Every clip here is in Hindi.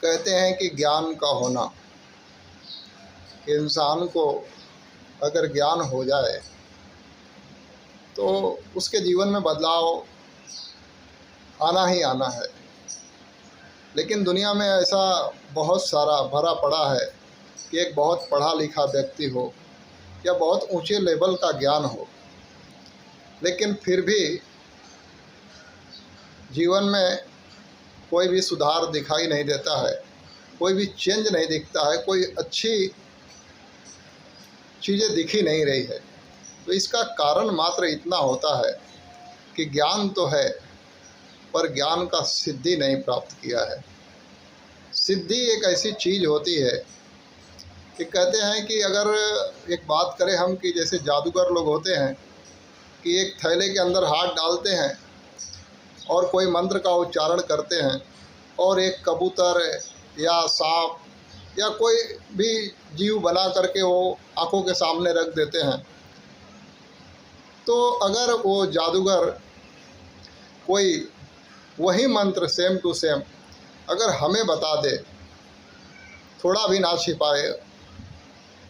कहते हैं कि ज्ञान का होना, कि इंसान को अगर ज्ञान हो जाए तो उसके जीवन में बदलाव आना ही आना है। लेकिन दुनिया में ऐसा बहुत सारा भरा पड़ा है कि एक बहुत पढ़ा लिखा व्यक्ति हो या बहुत ऊंचे लेवल का ज्ञान हो, लेकिन फिर भी जीवन में कोई भी सुधार दिखाई नहीं देता है, कोई भी चेंज नहीं दिखता है, कोई अच्छी चीज़ें दिखी नहीं रही है। तो इसका कारण मात्र इतना होता है कि ज्ञान तो है पर ज्ञान का सिद्धि नहीं प्राप्त किया है। सिद्धि एक ऐसी चीज़ होती है कि कहते हैं कि अगर एक बात करें हम कि जैसे जादूगर लोग होते हैं कि एक थैले के अंदर हाथ डालते हैं और कोई मंत्र का उच्चारण करते हैं और एक कबूतर या सांप या कोई भी जीव बना करके वो आंखों के सामने रख देते हैं। तो अगर वो जादूगर कोई वही मंत्र सेम टू सेम अगर हमें बता दे, थोड़ा भी ना छिपाए,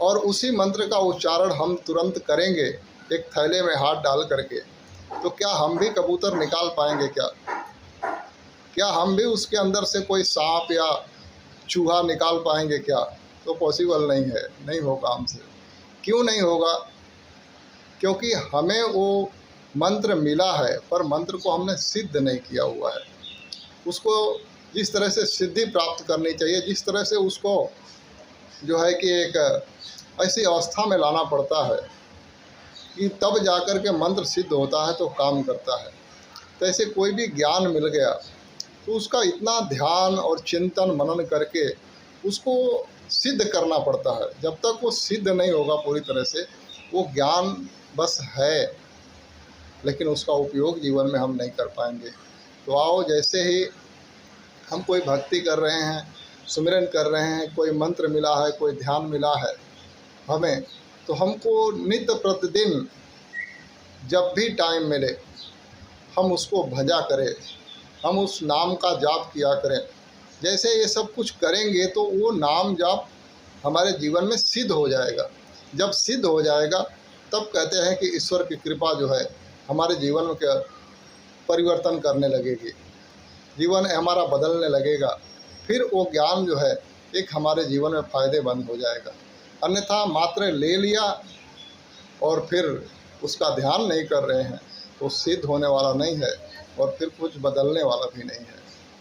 और उसी मंत्र का उच्चारण हम तुरंत करेंगे एक थैले में हाथ डाल करके, तो क्या हम भी कबूतर निकाल पाएंगे? क्या हम भी उसके अंदर से कोई सांप या चूहा निकाल पाएंगे क्या? तो पॉसिबल नहीं है, नहीं होगा हमसे। क्यों नहीं होगा? क्योंकि हमें वो मंत्र मिला है पर मंत्र को हमने सिद्ध नहीं किया हुआ है। उसको जिस तरह से सिद्धि प्राप्त करनी चाहिए, जिस तरह से उसको जो है कि एक ऐसी अवस्था में लाना पड़ता है कि तब जाकर के मंत्र सिद्ध होता है तो काम करता है। तो ऐसे कोई भी ज्ञान मिल गया तो उसका इतना ध्यान और चिंतन मनन करके उसको सिद्ध करना पड़ता है। जब तक वो सिद्ध नहीं होगा पूरी तरह से, वो ज्ञान बस है लेकिन उसका उपयोग जीवन में हम नहीं कर पाएंगे। तो आओ, जैसे ही हम कोई भक्ति कर रहे हैं, सुमिरन कर रहे हैं, कोई मंत्र मिला है, कोई ध्यान मिला है हमें, तो हमको नित्य प्रतिदिन जब भी टाइम मिले हम उसको भजा करें, हम उस नाम का जाप किया करें। जैसे ये सब कुछ करेंगे तो वो नाम जाप हमारे जीवन में सिद्ध हो जाएगा। जब सिद्ध हो जाएगा तब कहते हैं कि ईश्वर की कृपा जो है हमारे जीवन में परिवर्तन करने लगेगी, जीवन हमारा बदलने लगेगा। फिर वो ज्ञान जो है एक हमारे जीवन में फ़ायदेमंद हो जाएगा। अन्यथा मात्र ले लिया और फिर उसका ध्यान नहीं कर रहे हैं तो सिद्ध होने वाला नहीं है और फिर कुछ बदलने वाला भी नहीं है।